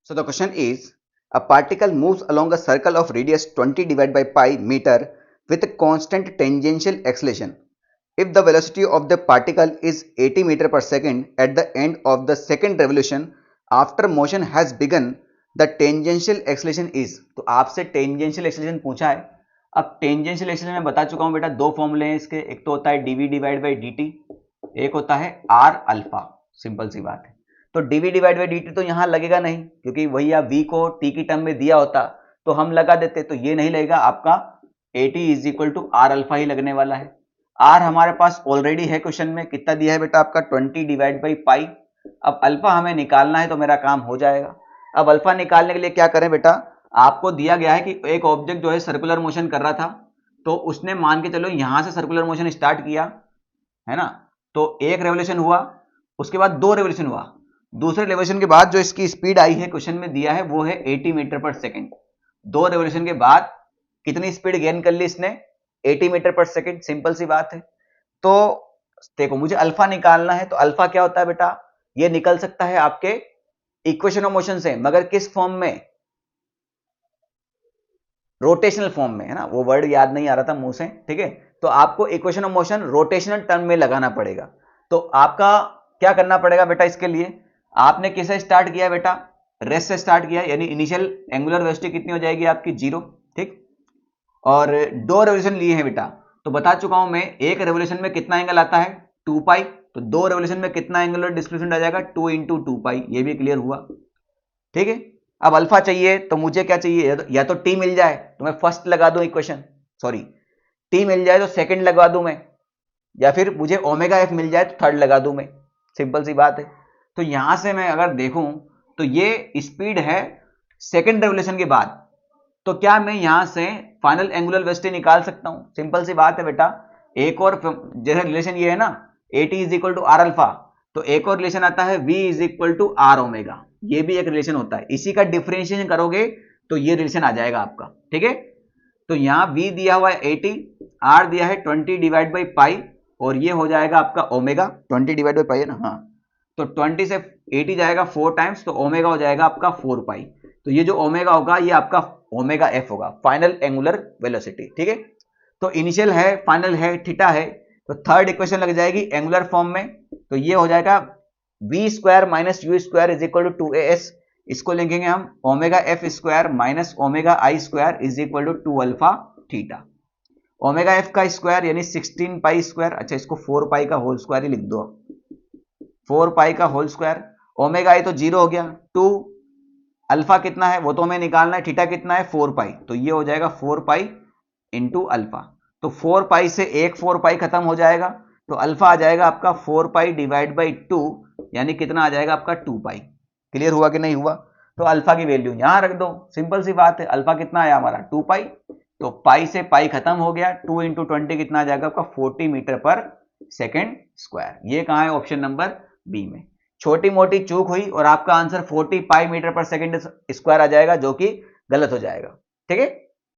So the question is, a particle moves along a circle of radius 20 divided by pi meter with a constant tangential acceleration. If the velocity of the particle is 80 meter per second at the end of the second revolution after motion has begun, the tangential acceleration is. तो आपसे tangential acceleration पूछा है. अब tangential acceleration मैं बता चुका हूं बेटा, दो फॉर्मूले हैं इसके. एक तो होता है dv डिवाइड बाई dt, एक होता है r अल्फा. सिंपल सी बात है. तो dv डिवाइड बाई dt तो यहां लगेगा नहीं, क्योंकि वही आप v को t की टर्म में दिया होता तो हम लगा देते, तो ये नहीं लगेगा. आपका at is equal to r alpha ही लगने वाला है. r हमारे पास ऑलरेडी है क्वेश्चन में. कितना दिया है बेटा आपका 20 डिवाइड बाई पाई. अब अल्फा हमें निकालना है तो मेरा काम हो जाएगा. अब अल्फा निकालने के लिए क्या करें बेटा, आपको दिया गया है कि एक ऑब्जेक्ट जो है सर्कुलर मोशन कर रहा था, तो उसने मान के चलो यहां से सर्कुलर मोशन स्टार्ट किया है ना. तो एक रेवोल्यूशन हुआ, उसके बाद दो रेवोल्यूशन हुआ. दूसरे रेवोल्यूशन के बाद जो इसकी स्पीड आई है क्वेश्चन में दिया है वो है 80 मीटर पर सेकेंड. दो रेवोल्यूशन के बाद कितनी स्पीड गेन कर ली इसने, 80 मीटर पर सेकेंड. सिंपल सी बात है. तो देखो मुझे अल्फा निकालना है, तो अल्फा क्या होता है बेटा, ये निकल सकता है आपके इक्वेशन ऑफ मोशन से, मगर किस फॉर्म में, रोटेशनल फॉर्म में, है ना. वो वर्ड याद नहीं आ रहा था मुंह से, ठीक है. तो आपको equation of motion rotational term में लगाना पड़ेगा. तो आपका क्या करना पड़ेगा बेटा, इसके लिए आपने किसे स्टार्ट किया बेटा, रेस्ट से स्टार्ट किया, यानी इनिशियल एंगुलर वेलोसिटी कितनी हो जाएगी आपकी, 0. ठीक. और दो रेवोल्यूशन लिए हैं बेटा, तो बता चुका हूं मैं, एक रेवोल्यूशन में कितना एंगल आता है, 2 पाई. तो दो रेवोल्यूशन में कितना एंगुलर डिस्प्लेसमेंट आ जाएगा, 2 इंटू 2 पाई. ये भी क्लियर हुआ. ठीक है. अब अल्फा चाहिए तो मुझे क्या चाहिए, या तो टी मिल जाए तो मैं फर्स्ट लगा दूं इक्वेशन, सॉरी टी मिल जाए तो सेकंड लगा दूं मैं, या फिर मुझे ओमेगा एफ मिल जाए तो थर्ड लगा दूं मैं. सिंपल सी बात है. तो यहां से मैं अगर देखूं तो ये स्पीड है सेकंड रेवोल्यूशन के बाद, तो क्या मैं यहां से फाइनल एंगुलर वेलोसिटी निकाल सकता हूं. सिंपल सी बात है बेटा. एक और जैसे रिलेशन ये है ना, at is equal to R alpha, तो एक और रिलेशन आता है v is equal to R omega. ये भी एक रिलेशन होता है. इसी का डिफरेंशिएशन करोगे तो ये रिलेशन आ जाएगा आपका. ठीक है. तो यहां v दिया हुआ है 80, r दिया है 20 डिवाइड बाई पाई, और ये हो जाएगा आपका ओमेगा. 20 डिवाइड बाई पाई है ना, हाँ. तो 20 से 80 जाएगा 4 टाइम्स, तो ओमेगा हो जाएगा आपका 4 पाई. तो ये जो ओमेगा होगा ये आपका ओमेगा एफ होगा, फाइनल एंगुलर वेलोसिटी. ठीक है. तो इनिशियल है, फाइनल है, थीटा है, तो थर्ड इक्वेशन लग जाएगी एंगुलर फॉर्म में. तो ये हो जाएगा V square minus U square is equal to 2as. इसको लिखेंगे हम omega F square minus omega I square is equal to 2 alpha theta. Omega F का स्क्वायर यानी 16 पाई स्क्वायर. अच्छा, इसको 4 पाई का होल स्क्वायर ही लिख दो, 4 पाई का होल स्क्वायर. ओमेगा आई तो 0 हो गया. 2 अल्फा कितना है वो तो हमें निकालना है, थीटा कितना है 4 पाई, तो ये हो जाएगा 4 पाई इंटू अल्फा. तो 4 पाई से एक 4 पाई खत्म हो जाएगा, तो अल्फा आ जाएगा आपका 4 पाई डिवाइड बाई 2, यानी कितना आ जाएगा आपका 2 पाई. क्लियर हुआ कि नहीं हुआ. तो अल्फा की वैल्यू यहां रख दो. सिंपल सी बात है. अल्फा कितना आया हमारा 2 पाई, तो पाई से पाई खत्म हो गया. 2 इंटू 20 कितना आ जाएगा आपका 40 मीटर पर सेकेंड स्क्वायर. ये कहां है, ऑप्शन नंबर बी में. छोटी मोटी चूक हुई और आपका आंसर 40 पाई मीटर पर सेकेंड स्क्वायर आ जाएगा, जो कि गलत हो जाएगा. ठीक है.